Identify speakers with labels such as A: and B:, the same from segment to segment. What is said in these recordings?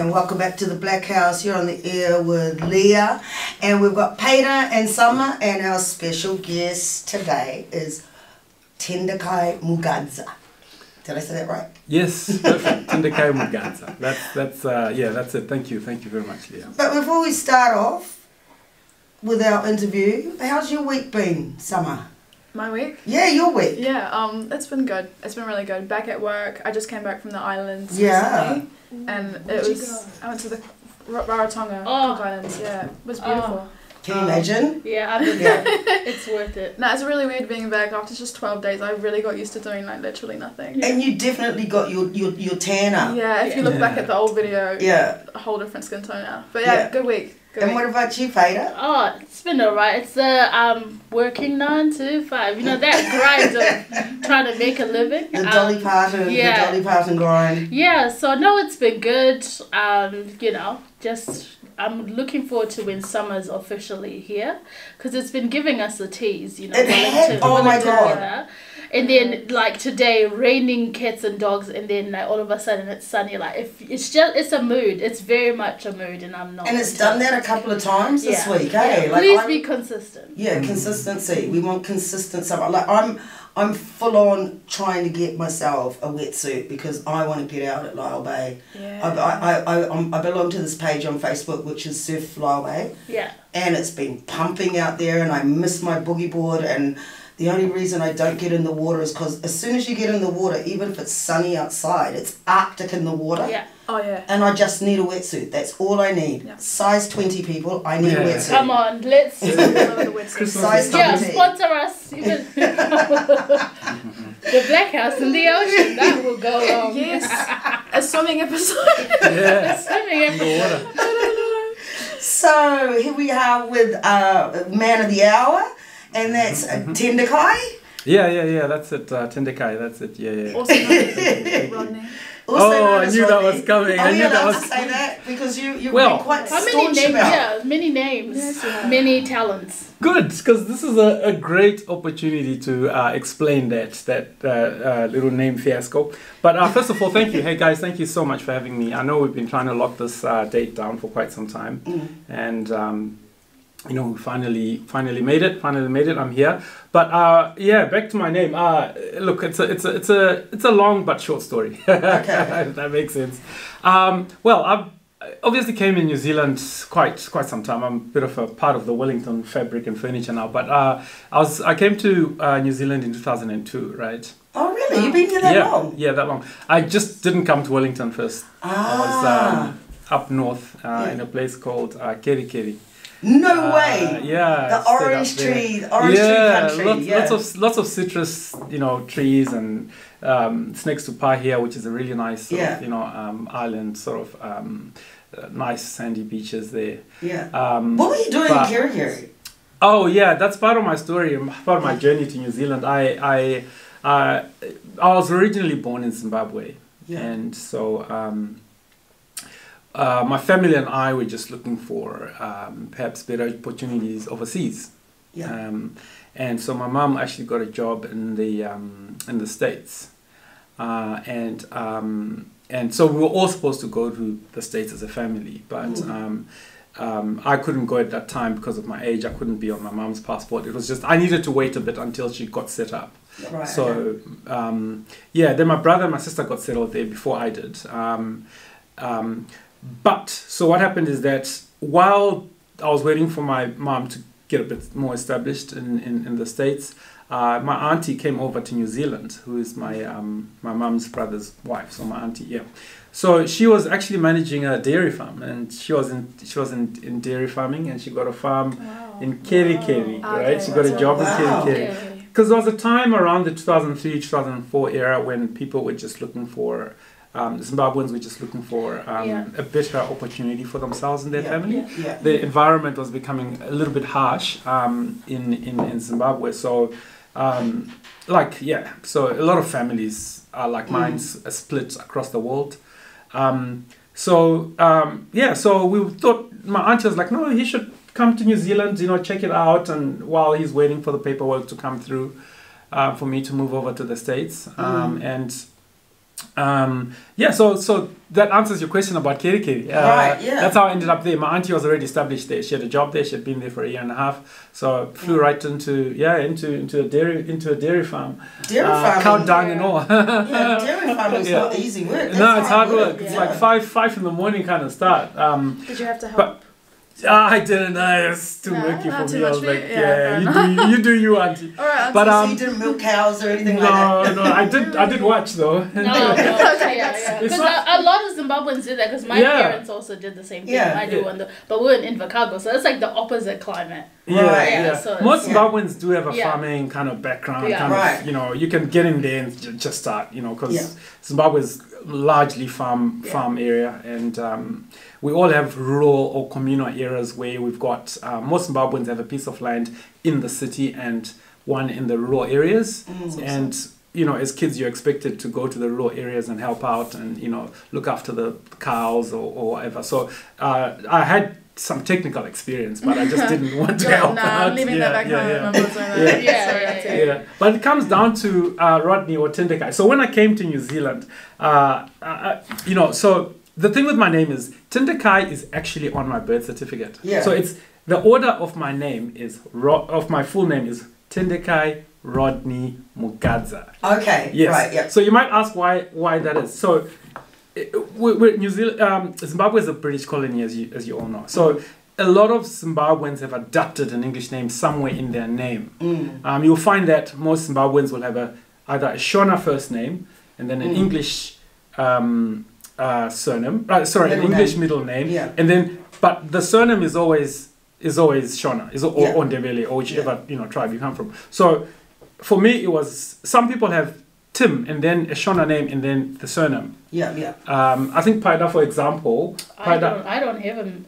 A: And welcome back to the Blackhouse. You're on the air with Leah. And we've got Peter and Summer. And our special guest today is Tendekai Mugadza. Did I say that right?
B: Yes, perfect. Tendekai Mugadza. That's it. Thank you very much, Leah.
A: But before we start off with our interview, how's your week been, Summer?
C: My week?
A: Yeah, your week.
C: Yeah, it's been good. It's been really good. Back at work, I just came back from the islands
A: recently,
C: and I went to the Rarotonga Cook Islands. Yeah, it was beautiful.
A: Can you imagine?
D: Yeah, I've been there. It's worth it.
C: No, it's really weird being back after just 12 days. I really got used to doing like literally nothing.
A: Yeah. And you definitely got your tan up.
C: Yeah, if you look back at the old video, a whole different skin tone now. But good week.
A: And what about you, Peter?
D: Oh, it's been alright. It's working 9 to 5. You know, that grind of trying to make a living.
A: The Dolly Parton grind.
D: Yeah, so no, it's been good. You know, I'm looking forward to when summer's officially here, because it's been giving us a tease, you know.
A: Oh my God.
D: And then like today, raining cats and dogs, and then like all of a sudden it's sunny. Like it's a mood. It's very much a mood, and I'm not.
A: And it's done that a couple of times this week, eh?
D: Yeah. Please be consistent.
A: Yeah, consistency. We want consistent summer. Like I'm full on trying to get myself a wetsuit because I want to get out at Lyle Bay.
D: Yeah.
A: I belong to this page on Facebook which is Surf Lyle Bay.
D: Yeah.
A: And it's been pumping out there, and I miss my boogie board. And the only reason I don't get in the water is because as soon as you get in the water, even if it's sunny outside, it's Arctic in the water.
D: Yeah.
C: Oh yeah.
A: And I just need a wetsuit. That's all I need. Yeah. Size 20 people, I need a wetsuit.
D: Come on, let's
A: size 20.
D: Yeah, sponsor us. Even the Blackhouse in the ocean, that will go long.
C: Yes. A swimming episode.
B: Yeah.
D: A swimming episode.
A: So here we are with Man of the Hour, and that's Tendikai.
B: Yeah, that's it. Tendikai, that's it. Yeah.
C: Also known as Rodney.
B: I knew that was coming.
A: I knew that was to say that because you've been quite
D: staunch about. Many names, many talents.
B: Good, because this is a great opportunity to explain that little name fiasco. But first of all, thank you. Hey guys, thank you so much for having me. I know we've been trying to lock this date down for quite some time, and you know, we finally made it. I'm here. But back to my name. Look, it's a long but short story.
A: Okay.
B: If that makes sense. Well, I obviously came in New Zealand quite some time. I'm a bit of a part of the Wellington fabric and furniture now. But I came to New Zealand in 2002, right?
A: Oh really? You've been here that long?
B: Yeah, that long. I just didn't come to Wellington first. I was up north in a place called Kerikeri.
A: No way!
B: Yeah,
A: the orange tree country.
B: Lots of citrus, you know, trees, and it's next to Pahia, which is a really nice, sort of, you know, island, sort of nice sandy beaches there.
A: Yeah. What were you doing in Kerikeri?
B: Oh yeah, that's part of my story, part of my journey to New Zealand. I was originally born in Zimbabwe, and so. My family and I were just looking for perhaps better opportunities overseas, and so my mum actually got a job in the States, and so we were all supposed to go to the States as a family, but I couldn't go at that time because of my age. I couldn't be on my mum's passport. It was just I needed to wait a bit until she got set up.
A: Right.
B: So then my brother and my sister got settled there before I did. But so what happened is that while I was waiting for my mom to get a bit more established in the States, my auntie came over to New Zealand, who is my mom's brother's wife. So my auntie, so she was actually managing a dairy farm, and she was in dairy farming, and she got a farm in Kerikeri, right? She got a job in Kerikeri. Because there was a time around the 2003-2004 era when people were just looking for. Zimbabweans were just looking for a better opportunity for themselves and their family. The environment was becoming a little bit harsh in Zimbabwe. So, so a lot of families like mine are split across the world. So we thought, my auntie was like, no, he should come to New Zealand, you know, check it out. And while he's waiting for the paperwork to come through for me to move over to the States. And Yeah, so that answers your question about Keri Keri.
A: Right, yeah.
B: That's how I ended up there. My auntie was already established there. She had a job there. She had been there for a year and a half. So flew right into a dairy farm.
A: Dairy farming.
B: Cow dung and all.
A: Yeah, dairy farming is not easy work.
B: No, it's hard work. It's like five in the morning kind of start.
C: Did you have to help?
B: I didn't know. It's too murky for me. I was like, you do you, auntie.
C: All right,
B: but
A: so you didn't milk cows or anything like that?
B: No, I did watch though.
D: No, because a lot of Zimbabweans did that. Because my parents also did the same thing. I do but we were in Invercargill, so it's like the opposite climate.
B: Yeah.
D: So
B: most Zimbabweans do have a farming kind of background.
A: Right.
B: You can get in there and just start. Because Zimbabwe is largely farm area, and we all have rural or communal areas where we've got most Zimbabweans have a piece of land in the city and one in the rural areas. And as kids, you're expected to go to the rural areas and help out and look after the cows or whatever. So I had some technical experience, but I just didn't want to help out.
C: I'm leaving that back home.
B: Yeah. But it comes down to Rodney or Tendekai. So when I came to New Zealand, so the thing with my name is Tendekai is actually on my birth certificate. Yeah. So it's the order of my name of my full name is Tendekai Rodney Mugadza.
A: Okay.
B: Yes.
A: Right. Yeah.
B: So you might ask why that is. So New Zealand, Zimbabwe is a British colony, as you all know. So a lot of Zimbabweans have adopted an English name somewhere in their name. You'll find that most Zimbabweans will have either a Shona first name and then an English surname. An English middle name. Yeah. And then, but the surname is always Shona, or Ndebele, or whichever tribe you come from. So for me, it was some people have Tim and then a Shona name and then the surname.
A: Yeah.
B: I think Paida, for example.
D: I don't have him.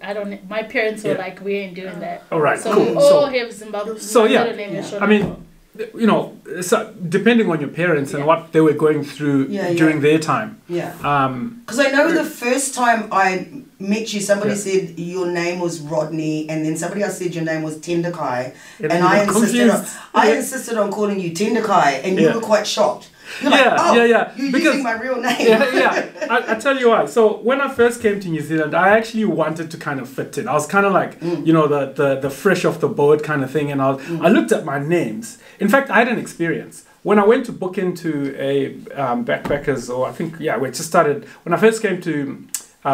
D: My parents were like, we ain't doing that.
B: All right,
D: so
B: cool.
D: We all have Zimbabwe.
B: So I mean, so depending on your parents and what they were going through during their time.
A: Yeah. Because I know the first time I met you, somebody said your name was Rodney, and then somebody else said your name was Tendekai, and I insisted on calling you Tendekai, and you were quite shocked. You're you're using my real name.
B: I tell you why. So when I first came to New Zealand, I actually wanted to kind of fit in. I was kind of like, the fresh off the boat kind of thing. And I looked at my names. In fact, I had an experience. When I went to book into a backpackers, or I think, we just started, when I first came to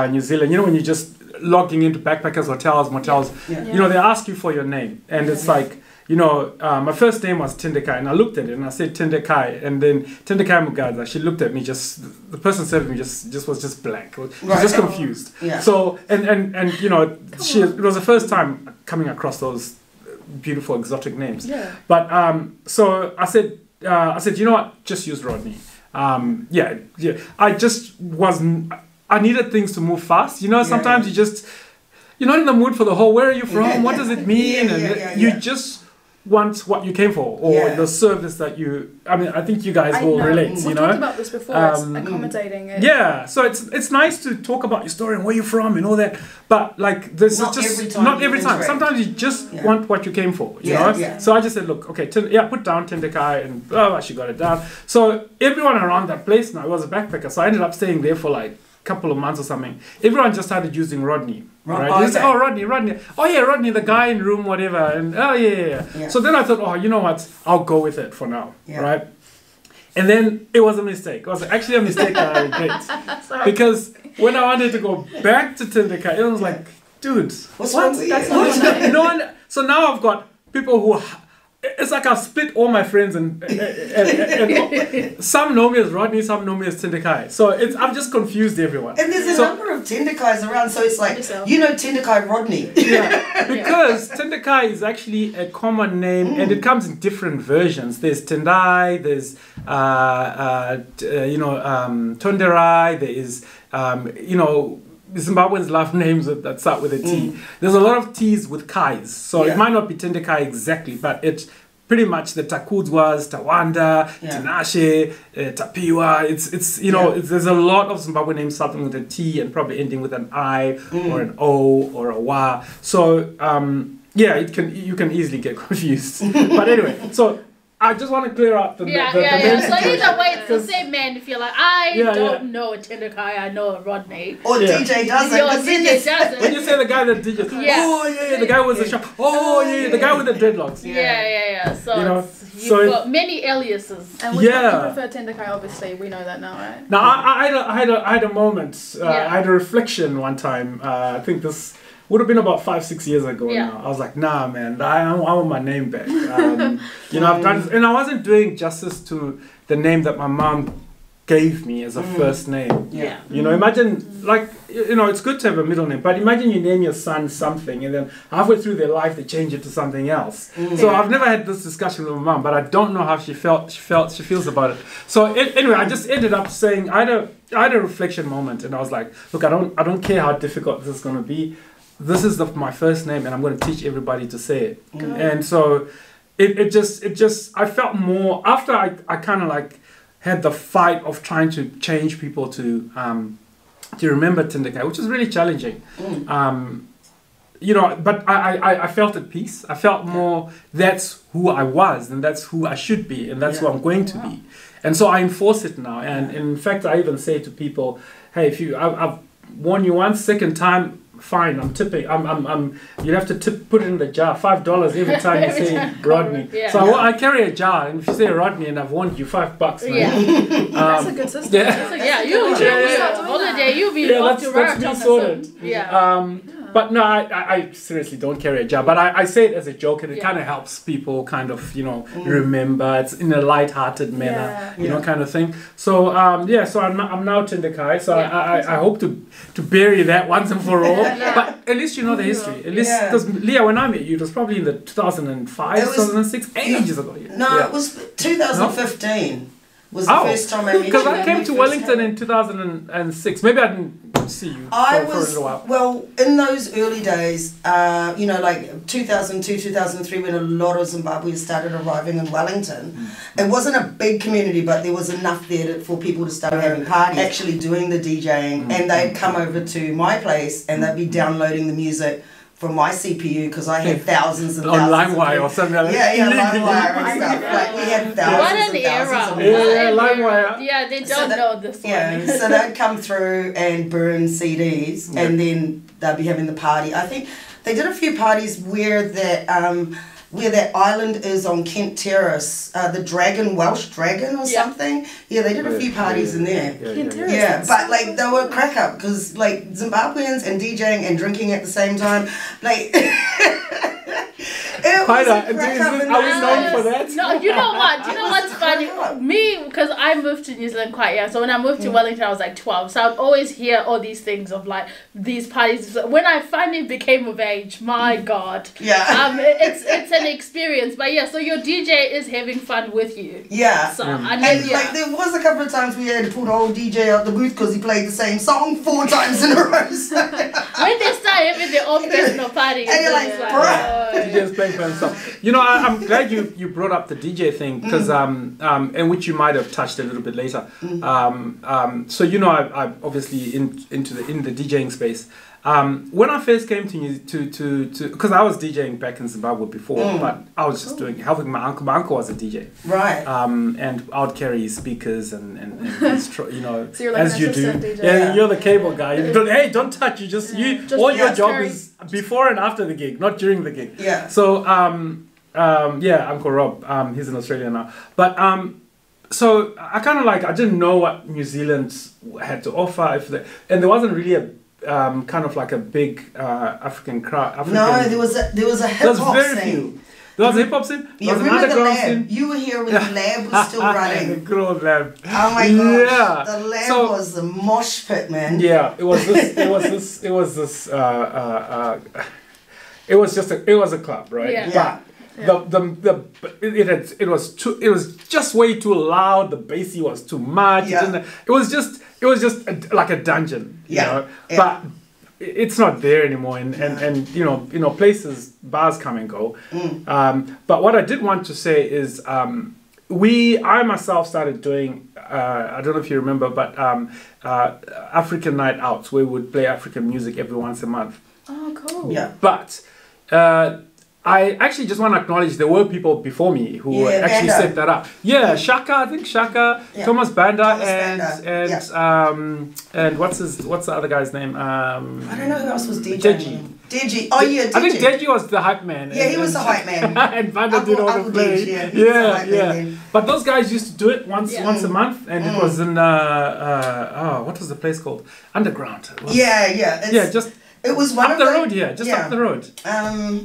B: New Zealand, when you're just logging into backpackers, hotels, motels, they ask you for your name. And it's like, my first name was Tendekai, and I looked at it and I said Tendekai, and then Tendekai Mugadza. She looked at me, the person serving me just was blank. She was just confused. Yeah. So and it was the first time coming across those beautiful exotic names. Yeah. But so I said, you know what, just use Rodney. I just wasn't. I needed things to move fast. Sometimes you just. You're not in the mood for the whole, where are you from? What does it mean? You just want what you came for, or the service that I think you guys will relate.
C: We've talked about this before, accommodating it.
B: Yeah, so it's nice to talk about your story and where you're from and all that, but like this is just not every time. Sometimes you just want what you came for, you know? Yeah. So I just said, look, okay, put down Tendekai, and she got it down. So everyone around that place now, it was a backpacker, so I ended up staying there for like couple of months or something. Everyone just started using Rodney. Right? Oh, okay. Rodney. Oh yeah, Rodney, the guy in room, whatever. And yeah. So then I thought, you know what? I'll go with it for now. Yeah. Right? And then it was a mistake. It was actually a mistake that I regret. Because when I wanted to go back to Tendekai, it was like, dude,
A: what's wrong with you?
B: No one. So now I've got people who. It's like I've split all my friends and some know me as Rodney, some know me as Tendekai. So I've just confused everyone.
A: And there's a number of Tendekais around, so it's like, Tendekai Rodney.
B: Yeah, because Tendekai is actually a common name and it comes in different versions. There's Tendai, there's Tonderai, there is Zimbabweans love names that start with a T. There's a lot of T's with Kais. So it might not be Tendekai exactly, but it's pretty much the Takudzwas, Tawanda, Tinashe, Tapiwa. There's a lot of Zimbabwean names starting with a T and probably ending with an I or an O or a Wa. So you can easily get confused. But anyway, so I just want to clear up the
D: yeah.
B: name
D: So
B: situation.
D: either way, it's the same man. If you're like, I
B: Yeah,
D: don't know a Tendekai, I know a Rodney.
A: Or DJ doesn't.
D: Your
A: 'cause then
D: DJ
A: it's-
D: doesn't.
B: When you say the guy that did it,
D: Yeah.
B: oh yeah, the guy with the shop, oh yeah, the guy with the dreadlocks.
D: Yeah. So
B: You know,
D: you've
B: so
D: got many aliases.
C: And we
B: Yeah.
C: prefer Tendekai, obviously. We know that now, right?
B: Now I had a moment.
D: Yeah.
B: I had a reflection one time. I think this would have been about 5-6 years ago
D: Yeah.
B: now. I was like, nah, man, I want my name back. You know, I've done, and I wasn't doing justice to the name that my mom gave me as a first name.
D: Yeah.
B: You know, imagine, like, you know, it's good to have a middle name, but imagine you name your son something and then halfway through their life they change it to something else. So I've never had this discussion with my mom, but I don't know how she feels about it. So anyway, I just ended up saying, I had a reflection moment, and I was like, look, I don't care how difficult this is going to be. This is my first name, and I'm going to teach everybody to say it. And so it just I felt more after I kind of like had the fight of trying to change people to remember Tendekai, which is really challenging. You know, but I felt at peace. I felt more that's who I was, and that's who I should be, and that's who I'm going to be. And so I enforce it now. And in fact, I even say to people, hey, if I've warned you once, second time, fine, I'm tipping. You have to put it in the jar, $5 every time you say Rodney.
D: Yeah.
B: So I carry a jar, and if you say Rodney and I've warned you, $5.
D: Yeah.
C: That's a good system.
B: Yeah.
D: So you'll be holiday, you'll be off to
B: that's me
D: Rarotonga
B: sorted.
D: soon. Yeah.
B: But no, I seriously don't carry a jar. But I say it as a joke, and it kind of helps people kind of, you know, remember. It's in a light-hearted manner, you know, kind of thing. So, so I'm now Tendekai. So I hope to bury that once and for all. But at least you know the history. At least, because Leah, when I met you, it was probably in the 2005, 2006, ages ago.
A: No, it was 2015. Was the first time I met you.
B: Because I came to Wellington in 2006. Maybe I didn't see you for a little while.
A: Well, in those early days, you know, like 2002, 2003, when a lot of Zimbabweans started arriving in Wellington, it wasn't a big community, but there was enough there for people to start having parties, actually doing the DJing, and they'd come over to my place and they'd be downloading the music from my CPU, because I had thousands and thousands.
B: On LimeWire or something like that.
A: Yeah, LimeWire and stuff. Like, we had thousands and thousands of music.
B: Yeah, LimeWire.
D: Yeah, they don't know this one.
A: Yeah, so they'd come through and burn CDs, and then they'd be having the party. I think they did a few parties where that island is on Kent Terrace, the Dragon, Welsh Dragon or something. Yeah, they did a few parties in there.
C: Kent Terrace.
A: Yeah, but like they were crack up, because like Zimbabweans and DJing and drinking at the same time, like it was a crack up.
B: Are we known for that?
D: No, you know what? You know what's funny? Me, because I moved to New Zealand quite young. So when I moved to Wellington, I was like 12. So I'd always hear all these things of like these parties. When I finally became of age, my God.
A: Yeah.
D: It's an experience. But yeah, so your DJ is having fun with you.
A: Yeah.
D: So
A: And like there was a couple of times we had to pull the old DJ out the booth because he played the same song 4 times in a row. So.
D: When they start having their own personal parties,
A: And you're like, bruh.
B: DJ's playing for himself. You know, I'm glad you brought up the DJ thing, because and which you might have touched a little bit later. So you know, I obviously in the DJing space. When I first came to because I was DJing back in Zimbabwe before, but I was just helping my uncle. My uncle was a DJ,
A: Right.
B: and I would carry his speakers and you know,
C: So you're like
B: as
C: an
B: you do.
C: assistant DJ.
B: Yeah, you're the cable guy. Don't touch. You just all your job
C: carry.
B: is before and after the gig, not during the gig.
A: Yeah.
B: So Uncle Rob, he's in Australia now, but so I kind of like, I didn't know what New Zealand had to offer, and there wasn't really a kind of like a big African crowd.
A: No, there was a hip hop scene.
B: There was a hip hop scene.
A: You
B: There was an
A: remember the
B: underground
A: lab?
B: scene.
A: You were here when the lab was still
B: The
A: running.
B: good old lab.
A: Oh my gosh.
B: Yeah.
A: The lab
B: So-
A: was the mosh pit, man.
B: Yeah, it was a club, right?
D: Yeah.
B: But it was just way too loud. The bassy was too much.
A: Yeah.
B: It was just like a dungeon. You
A: Yeah.
B: know?
A: Yeah.
B: But it's not there anymore, and you know places, bars come and go. But what I did want to say is I myself started doing I don't know if you remember, but African night outs where we would play African music every once a month.
C: Oh, cool.
A: Yeah.
B: But I actually just want to acknowledge there were people before me who actually
A: Banda.
B: set that up. Yeah, Shaka, I think Shaka, Thomas Banda, and what's the other guy's name?
A: I don't know who else was DJing.
B: Deji.
A: Oh yeah, Deji.
B: I think Deji was the hype man.
A: Yeah, he was the hype man.
B: And Banda did all the play. Yeah. But those guys used to do it once a month, and it was in what was the place called? Underground. It was one up
A: of
B: the road here, just up the road.
A: I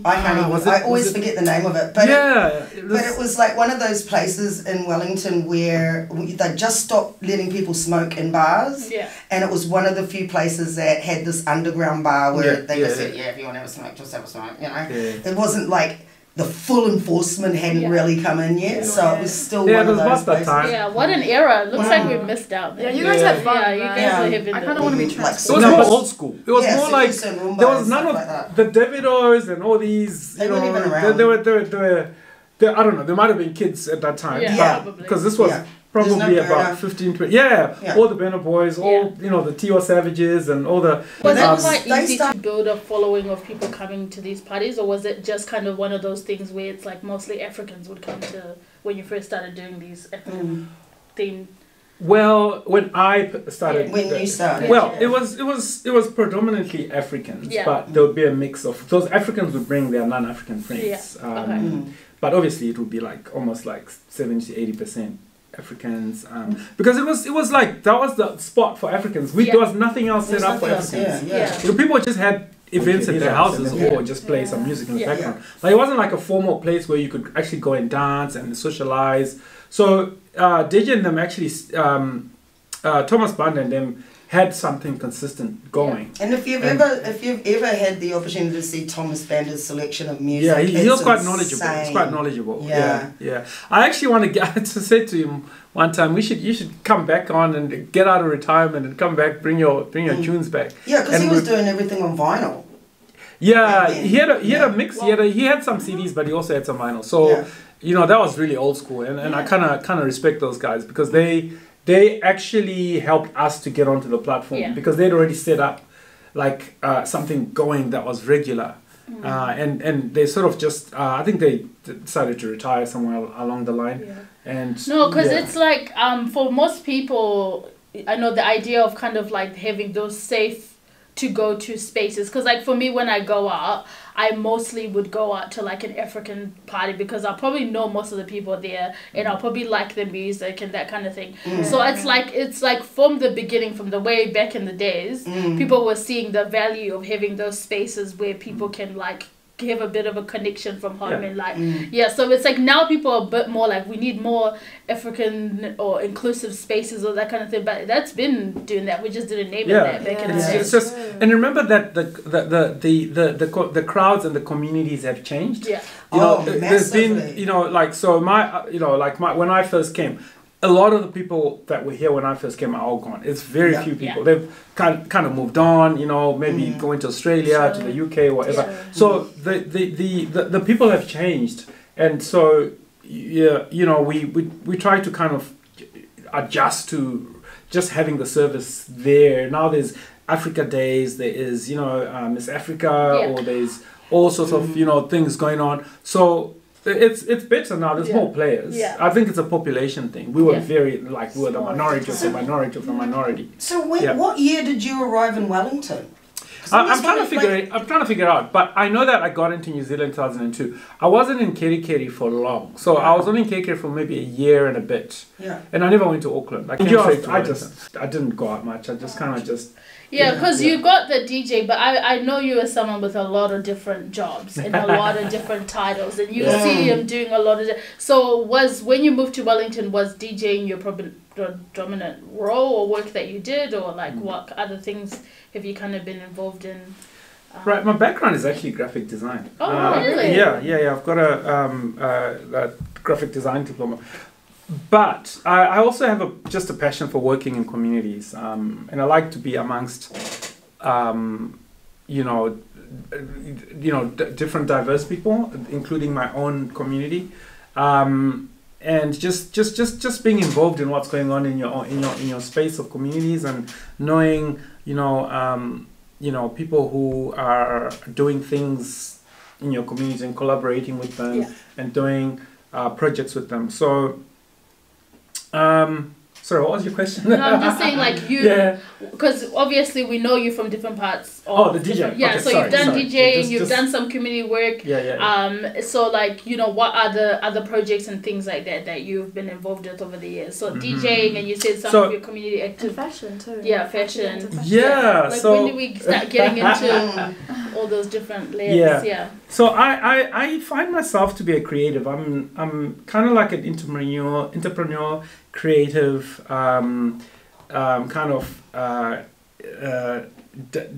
A: can't even. I always forget the name of it. But it was like one of those places in Wellington where they just stopped letting people smoke in bars.
D: Yeah.
A: And it was one of the few places that had this underground bar where they just said, if you want to have a smoke, just have a smoke. You know, it wasn't like the full enforcement hadn't really come in yet, so it was still one of those places.
D: Yeah, what an era. It looks like we missed out there.
C: Yeah, you guys had fun.
D: Yeah, you guys were hip in
C: I kind of want to be
B: transported. It was more old school. It was more like, there was none of the Davidos and all these,
A: they weren't even around.
B: They were, I don't know, there might have been kids at that time.
D: Yeah, probably.
B: Because this was probably about 15, 20. All the Benno Boys, all, the T.O. Savages and all the...
D: Was it quite easy to build a following of people coming to these parties, or was it just kind of one of those things where it's like mostly Africans would come to when you first started doing these African themed?
B: Well, when I started...
A: When you started.
B: Well, it was predominantly Africans, but there would be a mix of... Those Africans would bring their non-African friends. But obviously it would be like almost like 70 to 80% Africans, because it was like that was the spot for Africans. There was nothing else set up for Africans. People just had events at their houses or just play some music in the background. Like it wasn't like a formal place where you could actually go and dance and socialize. So DJ and them actually, Thomas Banda and them had something consistent going.
A: And if you've ever had the opportunity to see Thomas Banda's selection of music,
B: he was quite knowledgeable. He's quite knowledgeable. Yeah. I actually want to say to him one time, you should come back on and get out of retirement and come back, bring your tunes back.
A: Yeah, because he was doing everything on vinyl.
B: Yeah, he had a mix. He had some CDs, but he also had some vinyl. So that was really old school, and I kind of respect those guys because they actually helped us to get onto the platform because they'd already set up like something going that was regular. And they sort of just, I think they decided to retire somewhere along the line. Because
D: it's like, for most people, I know the idea of kind of like having those safe to go to spaces, because like for me when I go out, I mostly would go out to like an African party because I'll probably know most of the people there and I'll probably like the music and that kind of thing. So it's like from the beginning, from the way back in the days, people were seeing the value of having those spaces where people can like have a bit of a connection from home and like so it's like now people are a bit more like we need more African or inclusive spaces or that kind of thing, but that's been doing that. We just didn't name it that back in the day.
B: It's just, and remember that the crowds and the communities have changed. There's been when I first came, a lot of the people that were here when I first came are all gone. It's very few people. They've kind of moved on, maybe going to Australia, to the UK, whatever. So the people have changed, and so we try to kind of adjust to just having the service there. Now there's Africa Days, there is Miss Africa, or there's all sorts of things going on. So it's better now. There's more players. I think it's a population thing. We were we were the minority of the minority of the minority.
A: So what year did you arrive in Wellington?
B: I'm trying to figure out, but I know that I got into New Zealand in 2002. I wasn't in Kerikeri for long, so I was only in Kerikeri for maybe a year and a bit. And I never went to Auckland. I didn't go out much. I just kind of just.
D: Because you got the DJ, but I know you as someone with a lot of different jobs and a lot of different titles, and you see him doing a lot of. So when you moved to Wellington, was DJing your dominant role or work that you did, or like what other things have you kind of been involved in?
B: Right, my background is actually graphic design.
D: Oh, really?
B: Yeah. I've got a graphic design diploma. But I also have just a passion for working in communities, and I like to be amongst, different diverse people, including my own community, and just being involved in what's going on in your space of communities, and knowing people who are doing things in your community and collaborating with them and doing projects with them. So, sorry, what was your question?
D: No, I'm just saying, like, you, because obviously we know you from different parts of
B: the DJ.
D: Yeah,
B: okay,
D: so
B: sorry,
D: you've done DJing, you've
B: just
D: done some community work. So, like, you know, what are the other projects and things like that you've been involved with over the years? So DJing, and you said some of your community active
C: fashion too.
D: Yeah, fashion.
B: Yeah.
D: Like,
B: so
D: when did we start getting into all those different layers? Yeah.
B: So I find myself to be a creative. I'm kind of like an entrepreneur, creative, kind of.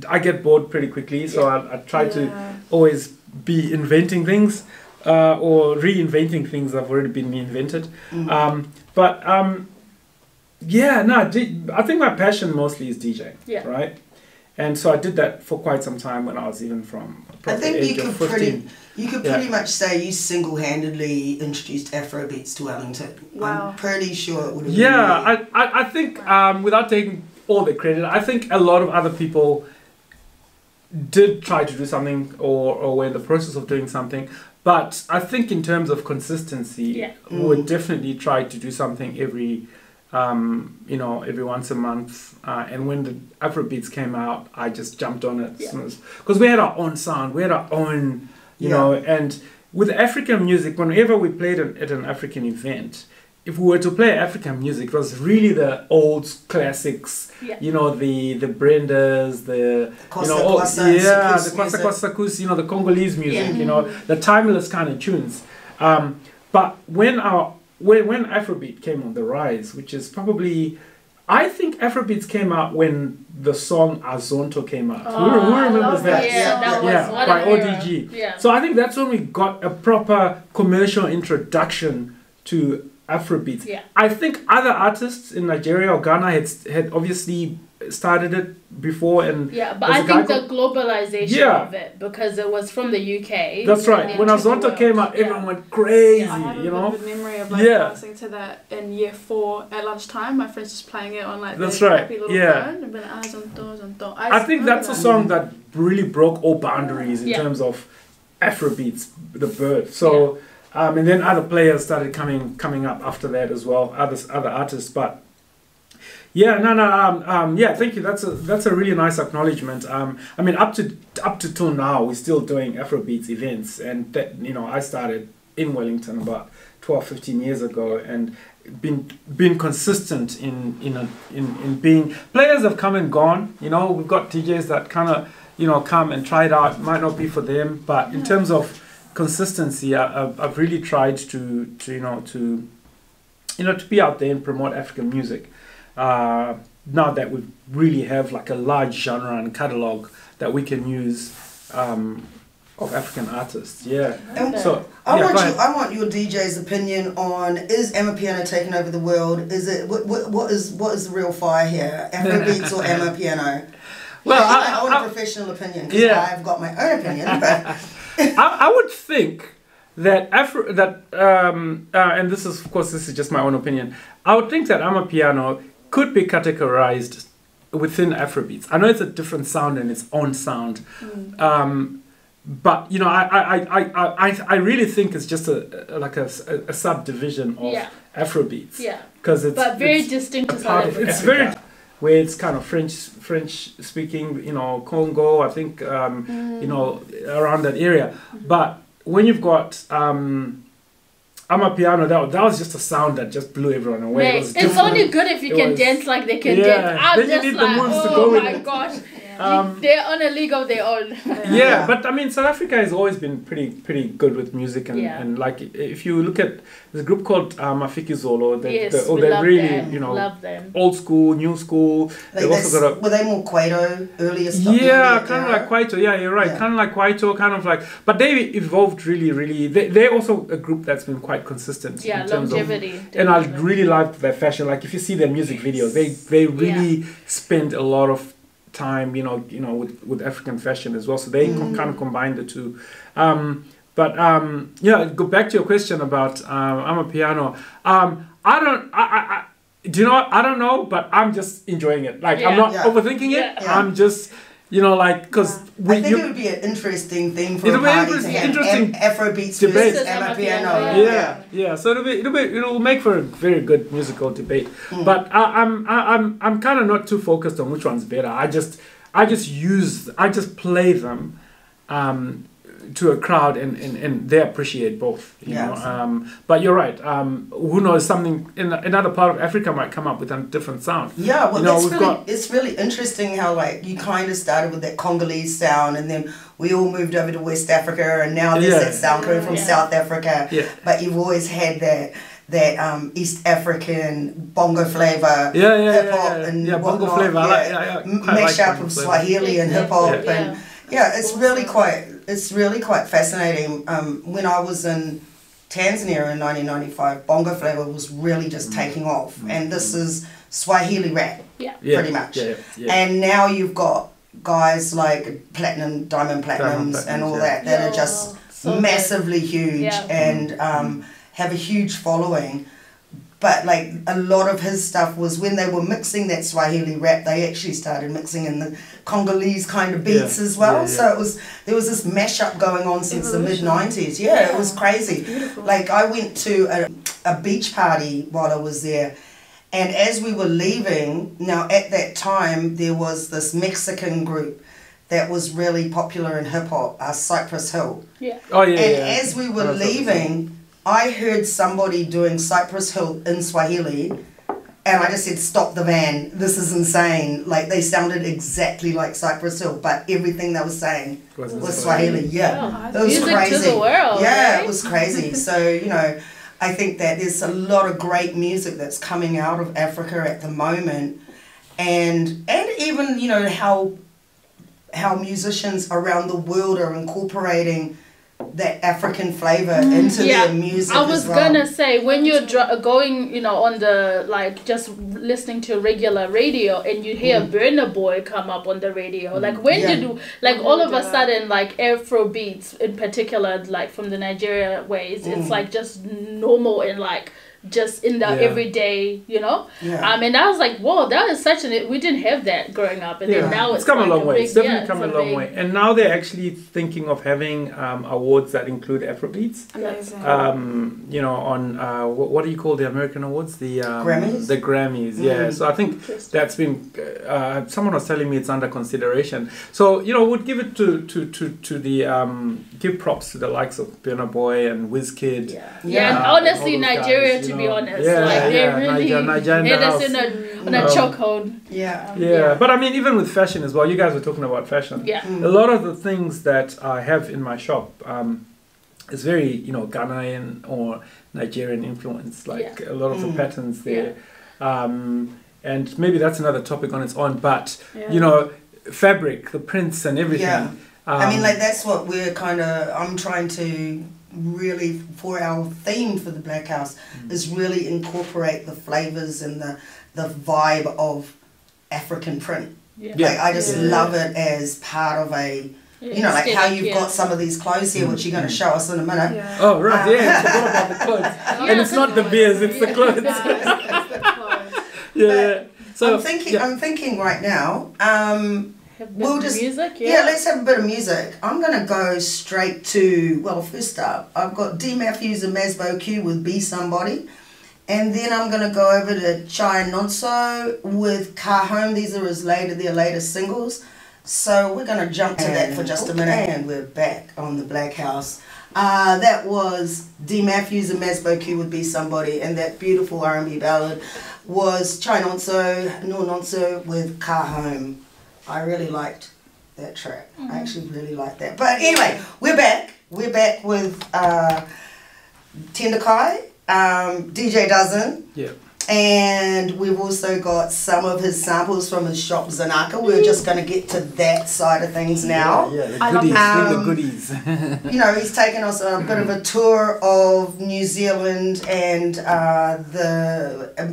B: I get bored pretty quickly, so I try to always be inventing things or reinventing things that have already been invented. I think my passion mostly is DJing, right? And so I did that for quite some time when I was even from
A: probably the age of 15. You could pretty much say you single-handedly introduced Afrobeats to Wellington.
C: Wow.
A: I'm pretty sure it would have been
B: me. I think without taking all the credit, I think a lot of other people did try to do something or were in the process of doing something. But I think in terms of consistency, we would definitely try to do something every once a month. And when the Afrobeats came out, I just jumped on it. Because we had our own sound, we had our own, you know, and with African music, whenever we played at an African event, if we were to play African music, it was really the old classics, you know, the Brendas, the Kwasa Kwasa Kusi, you know, the Congolese music, you know, the timeless kind of tunes. But when Afrobeat came on the rise, which is probably, I think Afrobeats came out when the song Azonto came out. Who remembers that? By ODG.
D: Yeah.
B: So I think that's when we got a proper commercial introduction to Afrobeats.
D: Yeah.
B: I think other artists in Nigeria or Ghana had obviously started it before, and
D: but I think the globalization of it, because it was from the UK.
B: That's right. When Azonto came out, everyone went crazy.
C: I have
B: you know.
C: a vivid memory of dancing to that in year 4 at lunchtime. My friends just playing it on like
B: that's
C: their
B: right.
C: happy little phone. And been Azonto.
B: I think that's a song that really broke all boundaries in terms of Afrobeats, the birth. So. And then other players started coming up after that as well, other artists. But thank you. That's a really nice acknowledgement. I mean, up to till now, we're still doing Afrobeats events, and that, you know, I started in Wellington about 12-15 years ago, and been consistent in being. Players have come and gone. You know, we've got DJs that kind of, you know, come and try it out. Might not be for them, but in terms of consistency, I've really tried to be out there and promote African music. Now that we really have like a large genre and catalog that we can use of African artists,
A: I want your DJ's opinion on, is Amapiano taking over the world? Is it what is the real fire here? Afrobeats or Amapiano? Well, I want a professional opinion because I've got my own opinion, but.
B: I would think that and this is just my own opinion. I would think that Amapiano could be categorized within Afrobeats. I know it's a different sound and its own sound, but you know, I really think it's just a subdivision of Afrobeats.
D: Yeah,
B: because it's
D: very distinct to South Africa.
B: It's very. Where it's kind of French speaking, you know, Congo, I think, you know, around that area. But when you've got Amapiano, that was just a sound that just blew everyone away.
D: It's only good if you can dance like they can dance. I'm
B: then
D: just
B: you need
D: like,
B: the moves to go with it.
D: Gosh. They're on a league of their own.
B: But I mean, South Africa has always been pretty good with music, and like if you look at the group called Mafiki Zolo, they're really
D: them.
B: You know,
D: love them.
B: Old school, new school.
A: Were they more Kwaito earlier stuff?
B: Yeah, kind of like Kwaito. Yeah, you're right. Kind of like Kwaito, kind of like. But they evolved really. They're also a group that's been quite consistent.
D: Yeah,
B: in terms
D: longevity.
B: And I really liked their fashion. Like if you see their music videos, they really spend a lot of time, you know, with African fashion as well. So they kind of combine the two. Go back to your question about Amapiano. I don't know, but I'm just enjoying it. Like I'm not overthinking it. I'm just, You know, like, because
A: I think it would be an interesting thing for a party to have Afrobeats
B: debate.
A: versus Amapiano.
B: Yeah. So it'll make for a very good musical debate. But I'm kind of not too focused on which one's better. I just play them to a crowd and they appreciate both. You know. But you're right. Who knows, something in another part of Africa might come up with a different sound.
A: Yeah, well, it's really interesting how like you kind of started with that Congolese sound and then we all moved over to West Africa and now there's that sound coming from South Africa. Yeah. But you've always had that East African bongo flavor, hip hop and
B: bongo flavor.
A: Mash up of Swahili and hip hop and it's really quite fascinating. When I was in Tanzania in 1995, bongo flavor was really just taking off, and this is Swahili rap, pretty much. And now you've got guys like Diamond Platinums and all that are just massively huge and have a huge following. But like a lot of his stuff was when they were mixing that Swahili rap, they actually started mixing in the Congolese kind of beats as well. So there was this mashup going on since the mid-90s. It was crazy. Like I went to a beach party while I was there, and as we were leaving, now at that time there was this Mexican group that was really popular in hip hop, Cypress Hill. As we were leaving, I heard somebody doing Cypress Hill in Swahili, and I just said, stop the van, this is insane. Like, they sounded exactly like Cypress Hill, but everything they were saying was Swahili. It was crazy. To the world, it was crazy. So, you know, I think that there's a lot of great music that's coming out of Africa at the moment, and even, you know, how musicians around the world are incorporating that African flavor into their music.
D: I was gonna say, when you're going, you know, on the, like, just listening to regular radio and you hear Burna Boy come up on the radio, like, when did you, like, all of a sudden, like, Afrobeats in particular, like, from the Nigeria ways, it's like just normal and like just in the everyday, you know. And I was like, whoa, that is such we didn't have that growing up, and then now it's
B: come
D: like
B: a long way. It's definitely come a long way. And now they're actually thinking of having awards that include Afrobeats. You know, on what do you call the American awards? The
A: Grammys.
B: The Grammys, So I think that's been. Someone was telling me it's under consideration. So you know, would give it to the give props to the likes of Burna Boy and Wizkid.
D: And honestly, Nigeria, to be honest, like they really hit us on a chokehold.
B: But I mean, even with fashion as well, you guys were talking about fashion. A lot of the things that I have in my shop is very, you know, Ghanaian or Nigerian influence, like a lot of the patterns there. And maybe that's another topic on its own, but you know, fabric, the prints and everything.
A: I mean, like, that's what I'm trying to really, for our theme for the Blackhouse, is really incorporate the flavors and the vibe of African print. Like, I just love it as part of a, you know, like how you've got some of these clothes here, which you're going to show us in a minute.
B: Oh, right, I forgot about the clothes. And it's not the beers, it's the clothes.
C: It's the clothes.
A: So I'm thinking right now, we'll just
D: music,
A: let's have a bit of music. I'm gonna go straight to, well, first up I've got D Matthews and Masbo Q with Be Somebody, and then I'm gonna go over to Chai Nonso with Car Home. These are their latest singles, so we're gonna jump to that for just a minute, and we're back on the Blackhouse. That was D Matthews and Masbo Q with Be Somebody, and that beautiful R&B ballad was Chai Nonso with Car Home. I really liked that track. I actually really liked that. But anyway, we're back. We're back with Tendikai, DJ Dozen. And we've also got some of his samples from his shop, Zanaka. We're just going to get to that side of things now.
B: The goodies.
A: You know, he's taken us on a bit of a tour of New Zealand and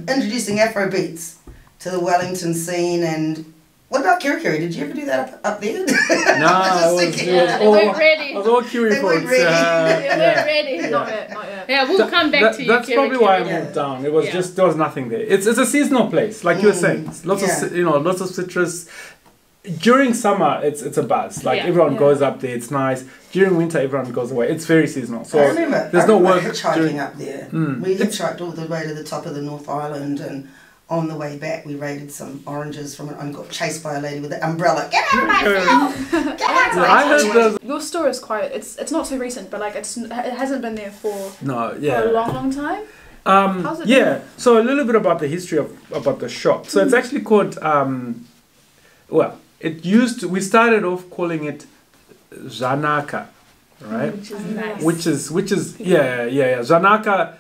A: introducing Afrobeats to the Wellington scene. And what about Kirikiri? Did you ever do that up there?
B: No,
D: they weren't ready.
B: I was all Kiri folks.
D: They weren't ready.
C: Not yet.
D: Yeah, we'll come back to you.
B: That's probably why I moved down. It was just, there was nothing there. It's a seasonal place, like you were saying. Lots of citrus. during summer, it's a buzz. Like everyone goes up there. It's nice. During winter, everyone goes away. It's very seasonal. So there's no work
A: hitchhiking up there. We hitchhiked all the way to the top of the North Island, and on the way back, we raided some oranges from and got chased by a lady with an umbrella. Get out of my field! Get out of my field!
C: Your store is quite. It's not so recent, but like it hasn't been there for a long time. How's it been?
B: So a little bit about the history about the shop. So it's actually called. We started off calling it Zanaka, right?
D: Which is nice.
B: Which is Zanaka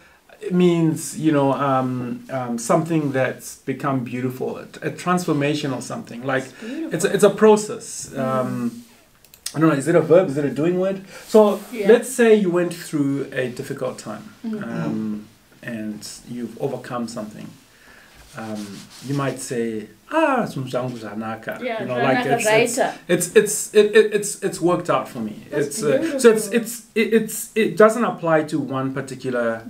B: means something that's become beautiful, a transformation or something. Like it's a process. I don't know. Is it a verb? Is it a doing word? So let's say you went through a difficult time, and you've overcome something. You might say, Zanaka. It's worked out for me. It doesn't apply to one particular.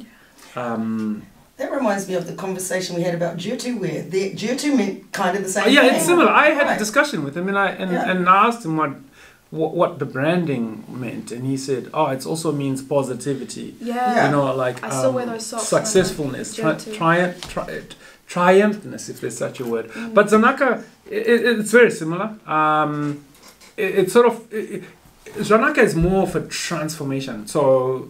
A: That reminds me of the conversation we had about jutu wear. The jutu meant kind of the same thing.
B: Yeah, it's similar. I had a discussion with him, and I asked him what the branding meant, and he said, it also means positivity.
C: Yeah.
B: I
C: still wear those socks.
B: Successfulness, triumphantness, if there's such a word. But Zanaka, it's very similar. Zanaka is more of a transformation. So,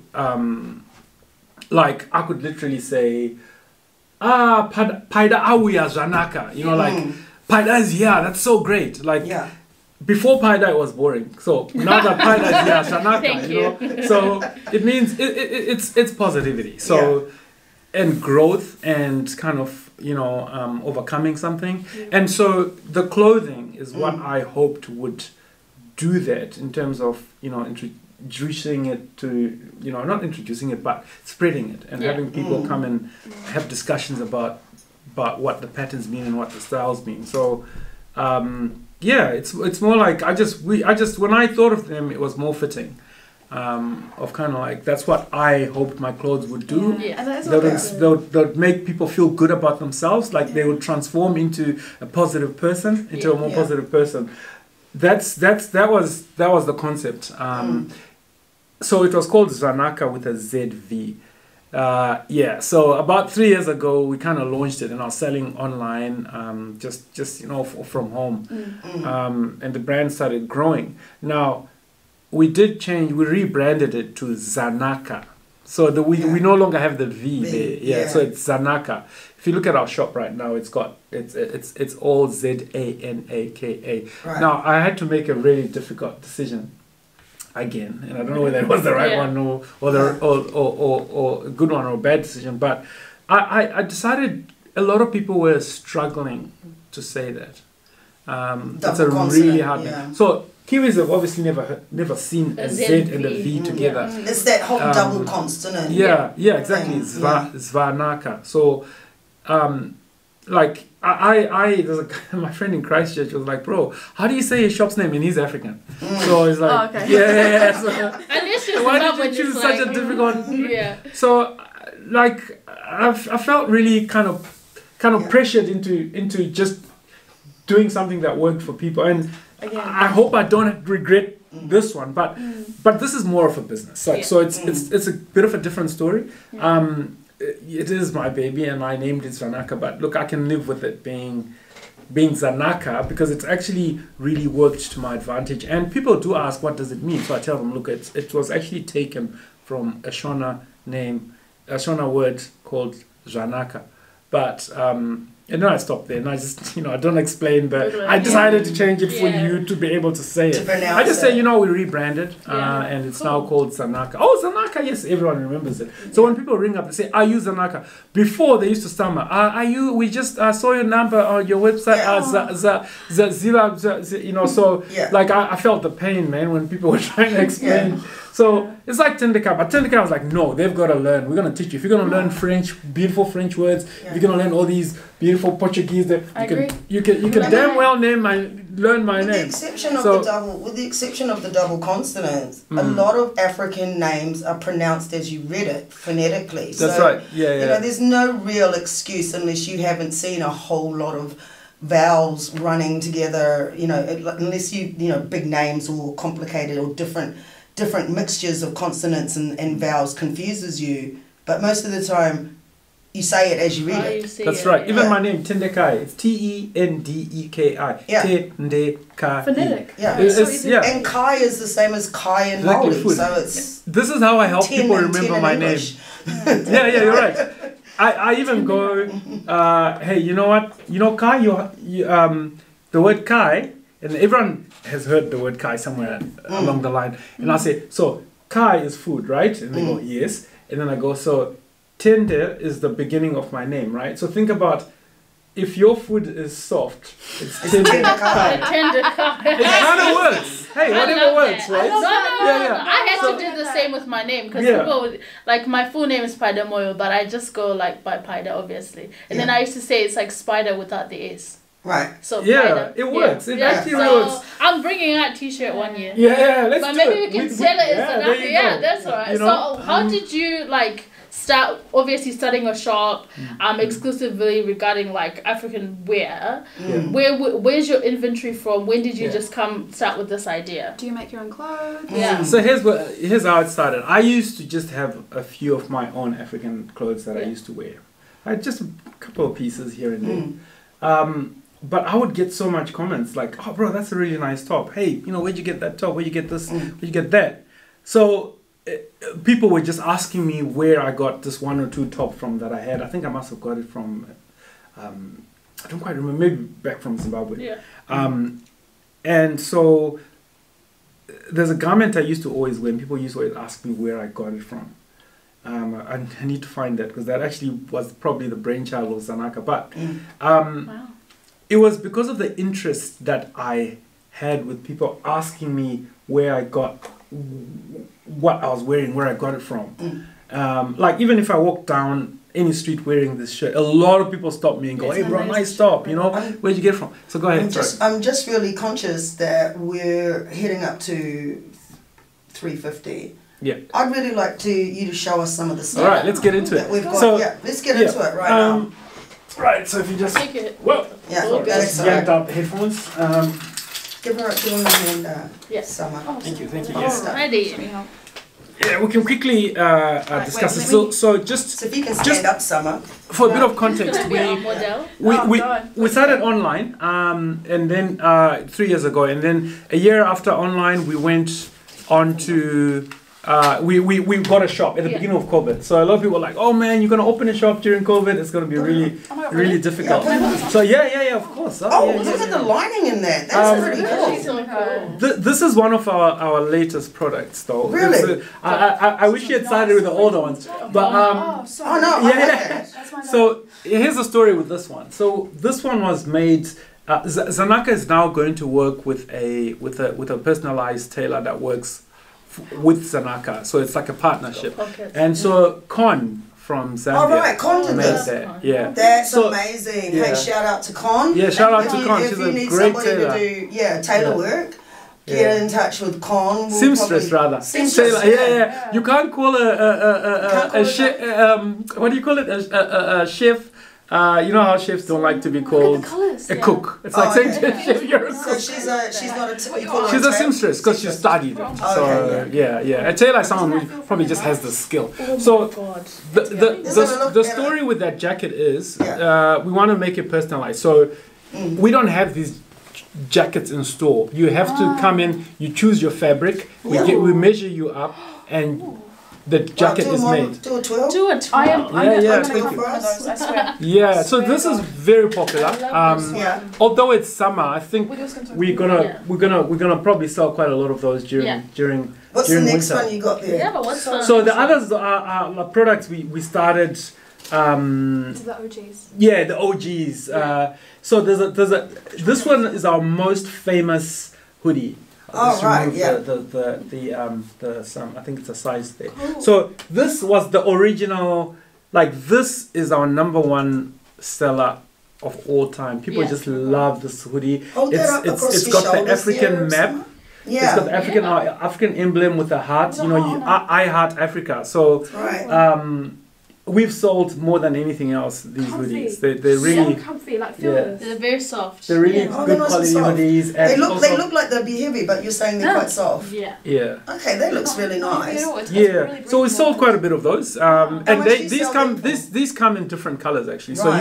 B: I could literally say, Paida Awia Zanaka. Paida is here. That's so great. Before Paida it was boring. So now that Paida is here, Zanaka. So it means it's positivity. So and growth and kind of overcoming something. And so the clothing is what I hoped would do that in terms of introducing it to not introducing it but spreading it and having people come and have discussions about what the patterns mean and what the styles mean. So it's more like I just when I thought of them, it was more fitting. Of kind of like that's what I hoped my clothes would do. They'll make people feel good about themselves, like they would transform into a positive person, into a more positive person. That was the concept. So it was called Zanaka with a ZV. So about 3 years ago we kind of launched it, and I was selling online, just from home, and the brand started growing. Now we rebranded it to Zanaka. So we no longer have the V there. So it's Zanaka. If you look at our shop right now, it's all Zanaka. Right. Now I had to make a really difficult decision again, and I don't know whether it was the right one or a good one or a bad decision, but I decided a lot of people were struggling to say that. That's a really hard thing. So Kiwis have obviously never seen a Z and a V together.
A: It's that whole double consonant.
B: Exactly. Zvanaka. So, my friend in Christchurch was like, bro, how do you say his shop's name? And he's African. So he's like, So, why did you choose such a difficult? So, I felt really kind of pressured into just doing something that worked for people. And I hope I don't regret this one, but this is more of a business. So it's a bit of a different story. It is my baby, and I named it Zanaka. But look, I can live with it being Zanaka because it's actually really worked to my advantage. And people do ask, what does it mean? So I tell them, look, it was actually taken from a Shona word called Zanaka. But and then I stopped there, and I just, I don't explain that. I decided to change it for you to be able to say it. I just say, we rebranded, and it's now called Zanaka. Oh, Zanaka, yes, everyone remembers it. So when people ring up, they say, are you Zanaka? Before, they used to stammer, are you, we just saw your number on your website, I felt the pain, man, when people were trying to explain. So it's like Tendikai, but Tendikai was like, no, they've got to learn. We're going to teach you. If you're going to learn French, beautiful French words, if you're going to learn all these beautiful Portuguese, you can damn well learn my name.
A: With the exception of the double consonants, a lot of African names are pronounced as you read it phonetically.
B: That's right. There's
A: no real excuse unless you haven't seen a whole lot of vowels running together, you know, unless you know, big names or complicated or different mixtures of consonants and vowels confuses you. But most of the time, you say it as you read it.
B: That's right. Even my name, Tendekai, it's Tendeki.
A: Yeah.
B: Tendekai.
C: Phonetic.
A: Yeah.
B: Yeah.
A: And Kai is the same as Kai and
B: Exactly,
A: Maori. So it's...
B: This is how I help people remember my name. Yeah, you're right. I even go, hey, you know what? You know Kai, the word Kai, and everyone has heard the word Kai somewhere along the line. And I say, so Kai is food, right? And they go, yes. And then I go, so Tende is the beginning of my name, right? So think about, if your food is soft, it's Tendekai.
D: Tendikai.
B: It kind of works. Hey, whatever works, right?
D: No.
B: Yeah.
D: I had to do the same with my name because people would, like, my full name is Paida Moyo, but I just go like by Paida, obviously. And then I used to say it's like spider without the S.
A: Right.
D: So
B: yeah, it works. It actually works.
D: I'm bringing out T-shirt one year.
B: Yeah, let's
D: but
B: do
D: maybe
B: it.
D: we can sell it in South Africa. Yeah, that's alright.
B: You know,
D: so how did you like start? Obviously, starting a shop, exclusively regarding like African wear. Where's your inventory from? When did you just start with this idea?
C: Do you make your own clothes?
D: Yeah.
B: So here's how it started. I used to just have a few of my own African clothes that I used to wear. I had just a couple of pieces here and there. But I would get so much comments like, oh bro, that's a really nice top. Hey, you know, where'd you get that top? Where'd you get this? Where'd you get that? So people were just asking me where I got this one or two top from that I had. I think I must have got it from, I don't quite remember, maybe back from Zimbabwe.
D: Yeah.
B: And so there's a garment I used to always wear, and people used to always ask me where I got it from. I need to find that because that actually was probably the brainchild of Zanaka. But
D: Wow.
B: it was because of the interest that I had with people asking me where I got what I was wearing, where I got it from. Like even if I walk down any street wearing this shirt, a lot of people stop me and go, hey bro, nice top, you know, where'd you get it from? So go ahead.
A: I'm just really conscious that we're heading up to 350.
B: Yeah.
A: I'd really like you to show us some of the stuff.
B: All right, let's get into it.
A: We've got,
B: so,
A: let's get into it right now.
B: Right, so if you just yanked out the headphones.
A: Give her a hand, Summer.
B: Oh, thank you.
D: Ready.
B: Yeah, we can quickly discuss it. So
A: if you can stand up, Summer.
B: For a bit of context, we started online, and then 3 years ago, and then a year after online, we went on to. We got a shop at the beginning of COVID. So a lot of people were like, oh man, you're going to open a shop during COVID. It's going to be really difficult. So yeah, of course.
A: Look at the lining in there. That's pretty cool.
B: This is one of our latest products though.
A: Really?
B: I wish you had started with the older ones. But So here's the story with this one. So this one was made... Zanaka is now going to work with a personalized tailor that works with Zanaka, so it's like a partnership. And so Con from Zambia.
A: Oh right, Con did this.
B: Yeah.
A: That's amazing. Yeah. Hey, shout out to Con.
B: Yeah, shout out to Con. She's a great tailor. If you need somebody to do tailor work, get in touch with Con. Seamstress rather.
A: Seamstress.
B: Yeah. You can't call a chef. What do you call it? A chef. You know how chefs don't like to be called a cook. It's like saying to a chef, you're a cook.
A: So she's not a
B: she's a seamstress because she studied it. So yeah. A tailor is someone who probably just has the skill. So the story with that jacket is we want to make it personalized. So we don't have these jackets in store. You have to come in. You choose your fabric. We measure you up and. The jacket is made.
A: Do a twirl.
C: I'm
B: thank you. Yeah, so this is very popular. Although it's summer, I think we're gonna probably sell quite a lot of those during
A: What's
B: during
A: the next
B: winter.
A: one you got there?
D: Yeah, but what's
B: So the others are products we started.
C: The OGs.
B: Yeah, the OGs. So this one is our most famous hoodie.
A: Oh right,
B: I think it's a size there. Cool. So this was the original. Like this is our #1 seller of all time. People just love this hoodie. It's got the African map. Yeah. It's got the African emblem with a heart. You know, I heart Africa. So we've sold more than anything else these hoodies. They're really
C: so comfy, like feel this.
D: They're very soft.
B: They're really good
A: nice
B: quality hoodies. And
A: they look like they'll be heavy, but you're saying they're quite soft.
D: Yeah.
B: Yeah.
A: Okay, that looks really nice.
B: Yeah. So we sold quite a bit of those. And these come in different colors actually. So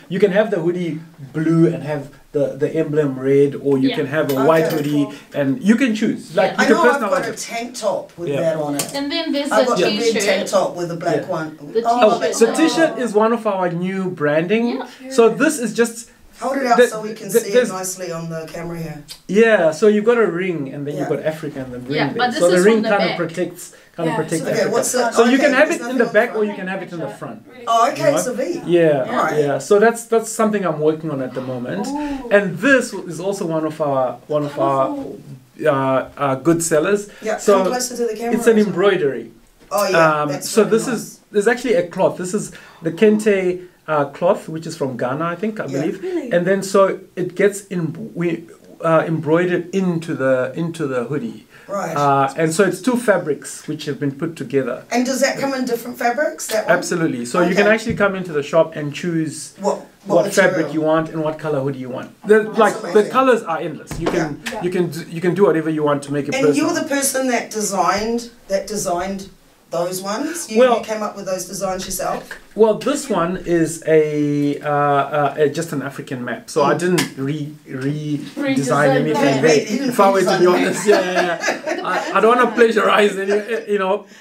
B: you can have the hoodie blue and have the emblem red, or you can have a white hoodie, and you can choose. Like you
A: I
B: can
A: know I've
B: personalize
A: got a
B: it.
A: tank top with that on it.
D: And then there's
A: I've
D: the
A: got the red
D: t-shirt.
A: tank top with the black one.
B: The t-shirt is one of our new branding.
D: Yeah.
B: So this is just.
A: Hold it out so we can see it nicely on the camera here.
B: Yeah, so you've got a ring, and then you've got Africa and the ring.
D: Yeah, but this
B: so the
D: is
B: ring
D: from the
B: kind of
D: back.
B: protects
A: Okay,
B: Africa.
A: what's the,
B: So you can have it
A: there's
B: in the
A: nothing
B: back,
A: on
B: or
A: the
B: you can have it in the front.
A: Oh, okay, it's a V.
B: Yeah,
A: Alright.
B: yeah. So that's something I'm working on at the moment, and this is also one of our good sellers.
A: Yeah,
B: so
A: come closer to the camera.
B: it's an embroidery.
A: Oh yeah, that's
B: so
A: really
B: this
A: nice.
B: there's actually a cloth. This is the kente cloth, which is from Ghana, I believe.
A: Really?
B: And then so it gets embroidered into the hoodie.
A: Right.
B: And so it's two fabrics which have been put together.
A: And does that come in different fabrics? That one?
B: Absolutely. So you can actually come into the shop and choose what fabric you want and what color hoodie you want. The colors are endless. You can do whatever you want to make it personal.
A: And you're the person that designed those ones? You came up with those designs yourself?
B: Well, this one is just an African map, so I didn't redesign anything there. If I were to be honest, I don't want to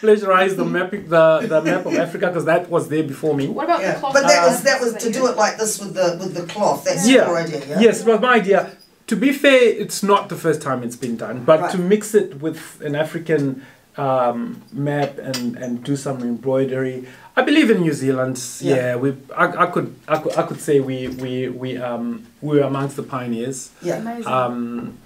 B: plagiarize the map of Africa, because that was there before me.
C: What about the cloth?
A: But that was to do it like this with the cloth. That's your idea. Yeah?
B: Yes, it was my idea. To be fair, it's not the first time it's been done, but to mix it with an African map and do some embroidery. I believe in New Zealand. I could say we were amongst the pioneers.
A: Yeah.
C: Amazing.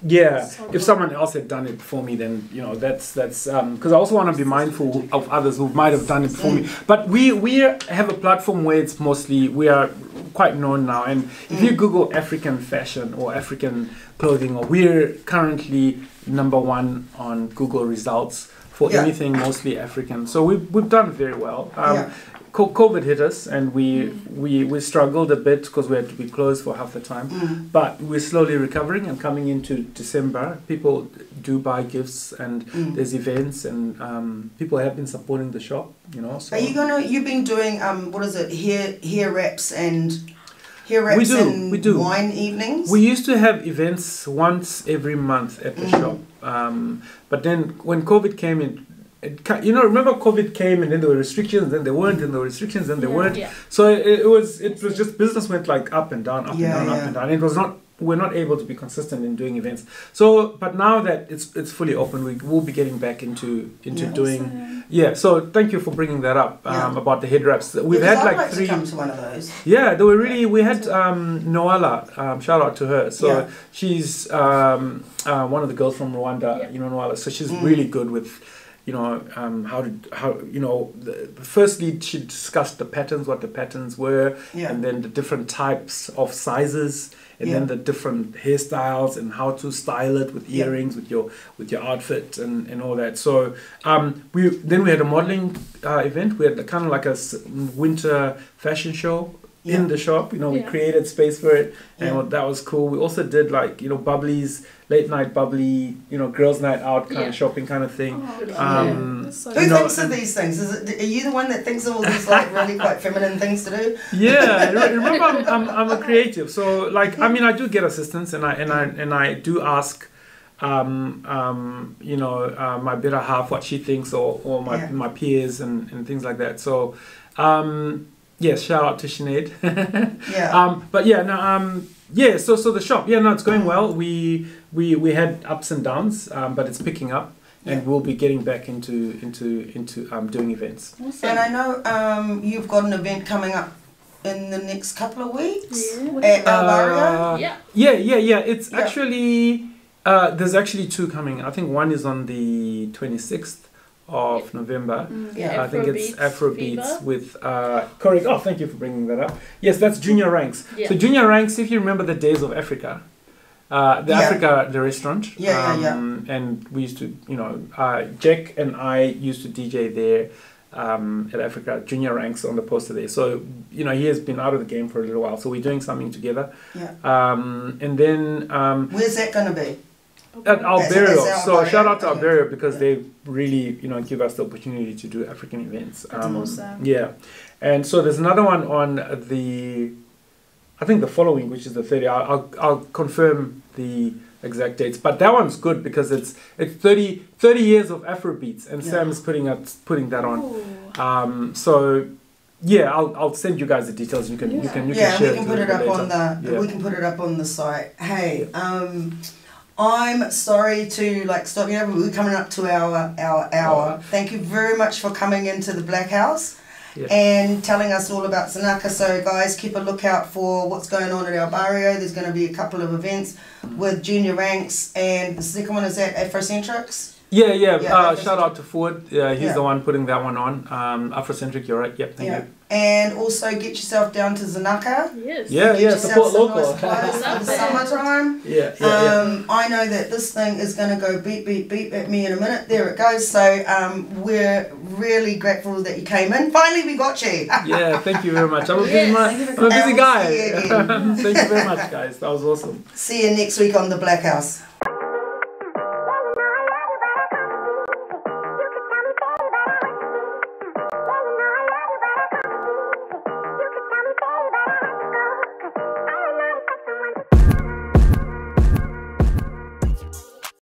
B: If someone else had done it before me, then that's because I also want to be mindful of others who might have done it before me. But we have a platform where it's mostly, we are quite known now, and if you Google African fashion or African clothing, we're currently #1 on Google results for anything mostly African. So we've done very well. COVID hit us, and we struggled a bit because we had to be closed for half the time. But we're slowly recovering, and coming into December, people do buy gifts, and there's events, and people have been supporting the shop. So.
A: Are you've been doing hair wraps and
B: we do.
A: Wine evenings?
B: We used to have events once every month at the shop. But then when COVID came in, remember COVID came, and then there were restrictions, then there weren't, and there were restrictions, then there weren't. Yeah. So it was just business went like up and down, up and down. It was not, we're not able to be consistent in doing events. So, but now that it's fully open, we will be getting back into doing. Yeah. So thank you for bringing that up about the head wraps. We've had like 3.
A: To come to one of those.
B: Yeah, they were really. We had Noala. Shout out to her. So she's one of the girls from Rwanda. Noala. So she's really good with. Firstly she discussed the patterns, what the patterns were, and then the different types of sizes, and then the different hairstyles, and how to style it with earrings, with your outfit and all that. So we had a modeling event. We had kind of like a winter fashion show in the shop. We created space for it, and that was cool. We also did like Bubbly's late night bubbly, girls' night out kind of shopping kind of thing.
A: Who thinks of these things? Are you the one that thinks of all these like really quite feminine things to do?
B: Yeah, remember I'm a creative, so like I do get assistance, and I do ask. My better half what she thinks, or my peers and things like that. So. Yes, shout out to Sinead. So the shop, it's going well. We had ups and downs, but it's picking up, and we'll be getting back into doing events.
A: Awesome. And I know you've got an event coming up in the next couple of weeks at Aotearoa.
B: It's actually there's actually 2 coming. I think one is on the 26th. Of November. I think it's Afrobeats with correct. Oh, thank you for bringing that up. Yes, that's Junior Ranks. So Junior Ranks, if you remember the days of Africa, the restaurant. And we used to, Jack and I used to DJ there. at Africa, junior ranks on the poster there. So, you know, he has been out of the game for a little while. So we're doing something together.
A: Yeah.
B: And then...
A: where's that going to be?
B: At Aotearoa. So shout out to
A: okay.
B: Aotearoa because they really, you know, give us the opportunity to do African events.
C: That's awesome.
B: Yeah. And so there's another one on the, I think the following, which is the 30th. I'll confirm the exact dates. But that one's good because it's 30 years of Afrobeats, and Sam's putting that on. So yeah, I'll send you guys the details. You can share
A: we can put it up on the we can put it up on the site. Hey, I'm sorry to stop you, but we're coming up to our hour. Thank you very much for coming into the Blackhouse. Yeah. And telling us all about Zanaka. So guys, keep a lookout for what's going on at our barrio. There's going to be a couple of events with junior ranks, and the second one is at Afrocentrics. Yeah.
B: Shout out to Ford. He's the one putting that one on. Afrocentric, you're right. Yep, thank you.
A: And also get yourself down to Zanaka.
C: Yes.
B: Yeah, support local.
A: Nice summertime. I know that this thing is going to go beep, beep, beep at me in a minute. There it goes. So we're really grateful that you came in. Finally, we got you.
B: Yeah, thank you very much. I'm a busy guy. Thank you very much, guys. That was awesome.
A: See you next week on the Blackhouse.